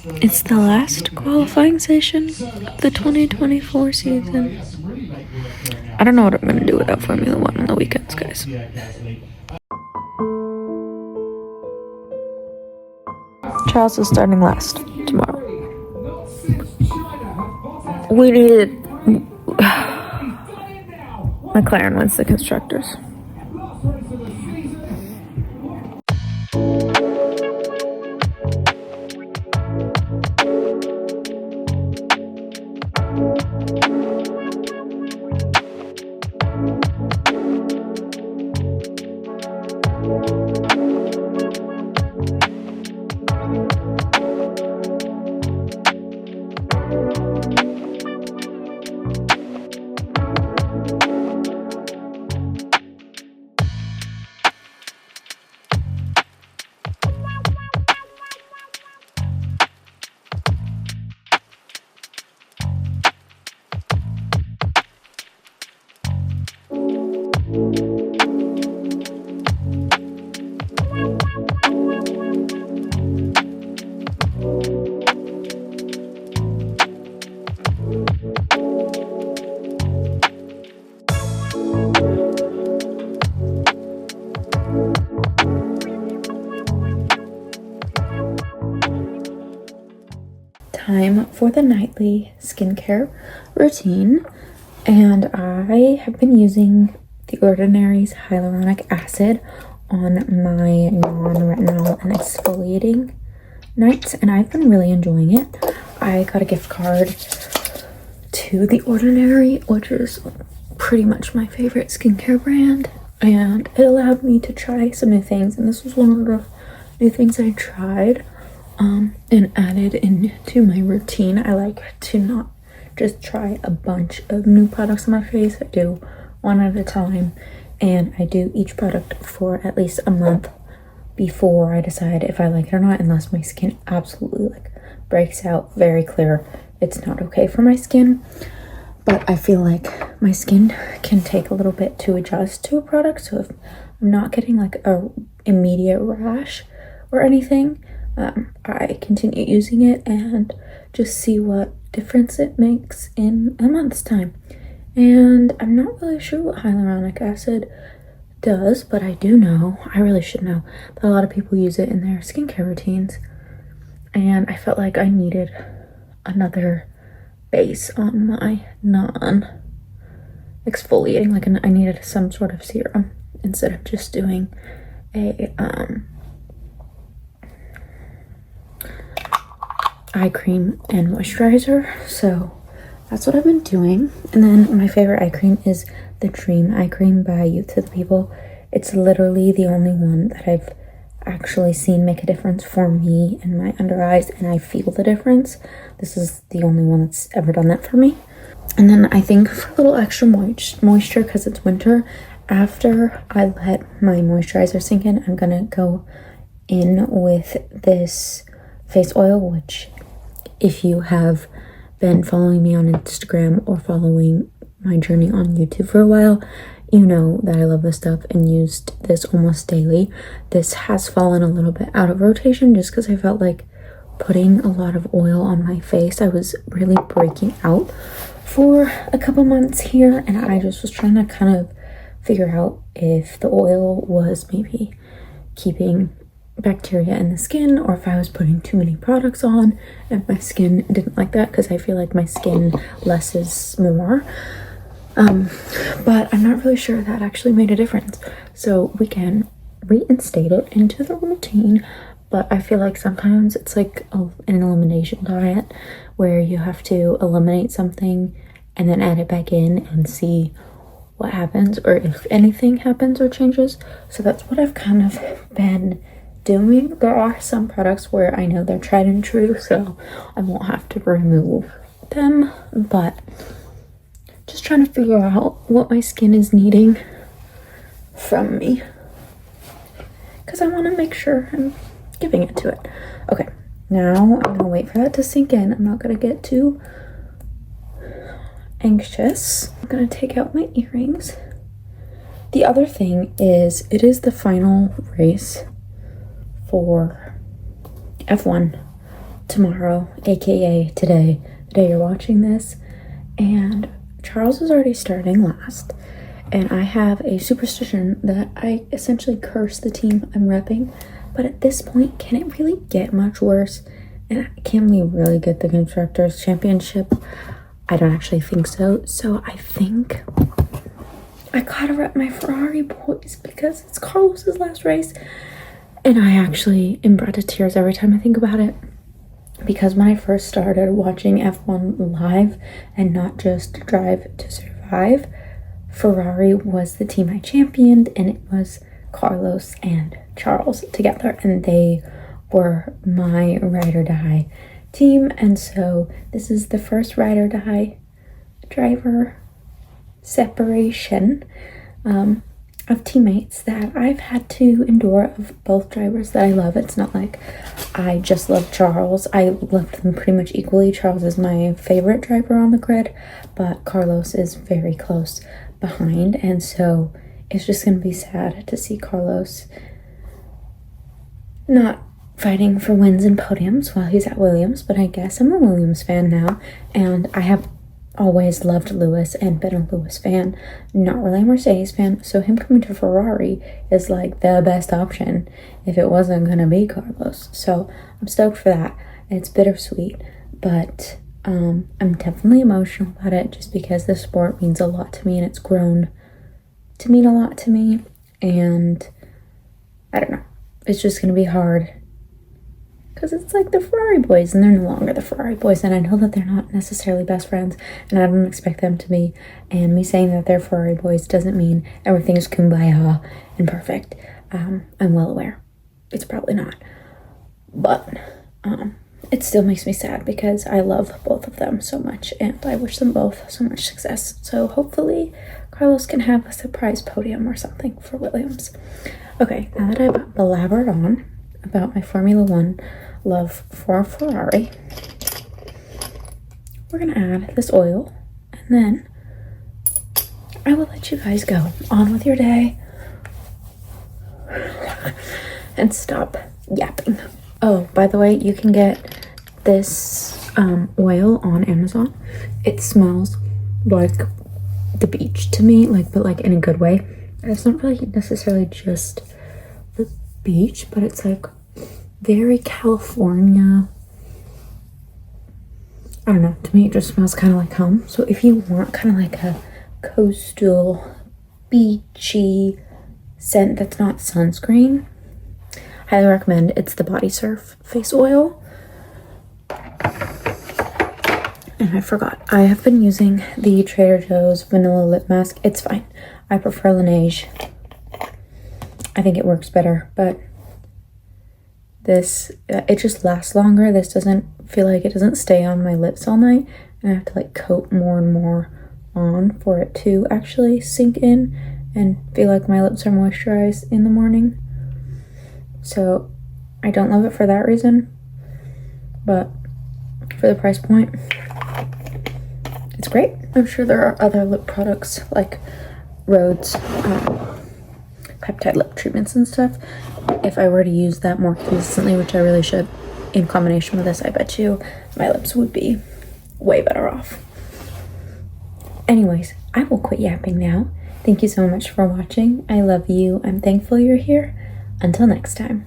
It's the last qualifying session of the 2024 season. I don't know what I'm going to do without Formula One on the weekends, guys. Charles is starting last tomorrow. We needed... McLaren wins the constructors. Time for the nightly skincare routine, and I have been using The Ordinary's hyaluronic acid on my non-retinol and exfoliating nights, and I've been really enjoying it. I got a gift card to The Ordinary, which is pretty much my favorite skincare brand, and it allowed me to try some new things, and this was one of the new things I tried and added into my routine. I like to not just try a bunch of new products on my face. I do one at a time, and I do each product for at least a month before I decide if I like it or not, unless my skin absolutely like breaks out very clear it's not okay for my skin. But I feel like my skin can take a little bit to adjust to a product, so if I'm not getting like a immediate rash or anything, I continue using it and just see what difference it makes in a month's time. And I'm not really sure what hyaluronic acid does, but I do know, I really should know, that a lot of people use it in their skincare routines. And I felt like I needed another base on my non-exfoliating, like I needed some sort of serum instead of just doing a eye cream and moisturizer. So that's what I've been doing. And then my favorite eye cream is the Dream Eye Cream by Youth to the People. It's literally the only one that I've actually seen make a difference for me and my under eyes, and I feel the difference. This is the only one that's ever done that for me. And then I think for a little extra moisture, because it's winter, after I let my moisturizer sink in, I'm gonna go in with this face oil, which if you have been following me on Instagram or following my journey on YouTube for a while, you know that I love this stuff and used this almost daily. This has fallen a little bit out of rotation just because I felt like putting a lot of oil on my face. I was really breaking out for a couple months here, and I just was trying to kind of figure out if the oil was maybe keeping bacteria in the skin, or if I was putting too many products on and my skin didn't like that, because I feel like my skin less is more. But I'm not really sure that actually made a difference, so we can reinstate it into the routine. But I feel like sometimes it's like an elimination diet where you have to eliminate something and then add it back in and see what happens, or if anything happens or changes. So that's what I've kind of been doing. There are some products where I know they're tried and true, so I won't have to remove them, but just trying to figure out what my skin is needing from me, because I want to make sure I'm giving it to it. Okay, now I'm gonna wait for that to sink in. I'm not gonna get too anxious. I'm gonna take out my earrings. The other thing is, it is the final race for F1 tomorrow, aka today, the day you're watching this, and Charles is already starting last. And I have a superstition that I essentially curse the team I'm repping. But at this point, can it really get much worse? And can we really get the Constructors' Championship? I don't actually think so. So I think I gotta rep my Ferrari boys because it's Carlos's last race. And I actually am brought to tears every time I think about it. Because when I first started watching F1 live and not just Drive to Survive, Ferrari was the team I championed, and it was Carlos and Charles together, and they were my ride or die team. And so this is the first ride or die driver separation of teammates that I've had to endure, of both drivers that I love. It's not like I just love Charles. I love them pretty much equally. Charles is my favorite driver on the grid, but Carlos is very close behind, and so it's just gonna be sad to see Carlos not fighting for wins and podiums while he's at Williams. But I guess I'm a Williams fan now, and I have always loved Lewis and been a Lewis fan, not really a Mercedes fan. So him coming to Ferrari is like the best option if it wasn't gonna be Carlos. So I'm stoked for that. It's bittersweet, but I'm definitely emotional about it just because this sport means a lot to me, and it's grown to mean a lot to me. And I don't know, it's just gonna be hard because it's like the Ferrari boys and they're no longer the Ferrari boys, and I know that they're not necessarily best friends, and I don't expect them to be. And me saying that they're Ferrari boys doesn't mean everything is kumbaya and perfect. I'm well aware it's probably not, but it still makes me sad because I love both of them so much, and I wish them both so much success. So hopefully Carlos can have a surprise podium or something for Williams. Okay, now that I've blabbered on about my Formula One love for Ferrari, we're gonna add this oil, and then I will let you guys go on with your day and stop yapping. Oh, by the way, you can get this oil on Amazon. It smells like the beach to me, but like in a good way. And it's not really necessarily just the beach, but it's like very California. I don't know, to me it just smells kind of like home. So if you want kind of like a coastal beachy scent that's not sunscreen, highly recommend. It's the Body Surf face oil. And I forgot, I have been using the Trader Joe's vanilla lip mask. It's fine. I prefer Laneige. I think it works better, but this, it just lasts longer. This doesn't feel like, it doesn't stay on my lips all night, and I have to like coat more and more on for it to actually sink in and feel like my lips are moisturized in the morning. So I don't love it for that reason, but for the price point, it's great. I'm sure there are other lip products like Rhodes peptide lip treatments and stuff. If I were to use that more consistently, which I really should, in combination with this, I bet you my lips would be way better off. Anyways, I will quit yapping now. Thank you so much for watching. I love you. I'm thankful you're here. Until next time.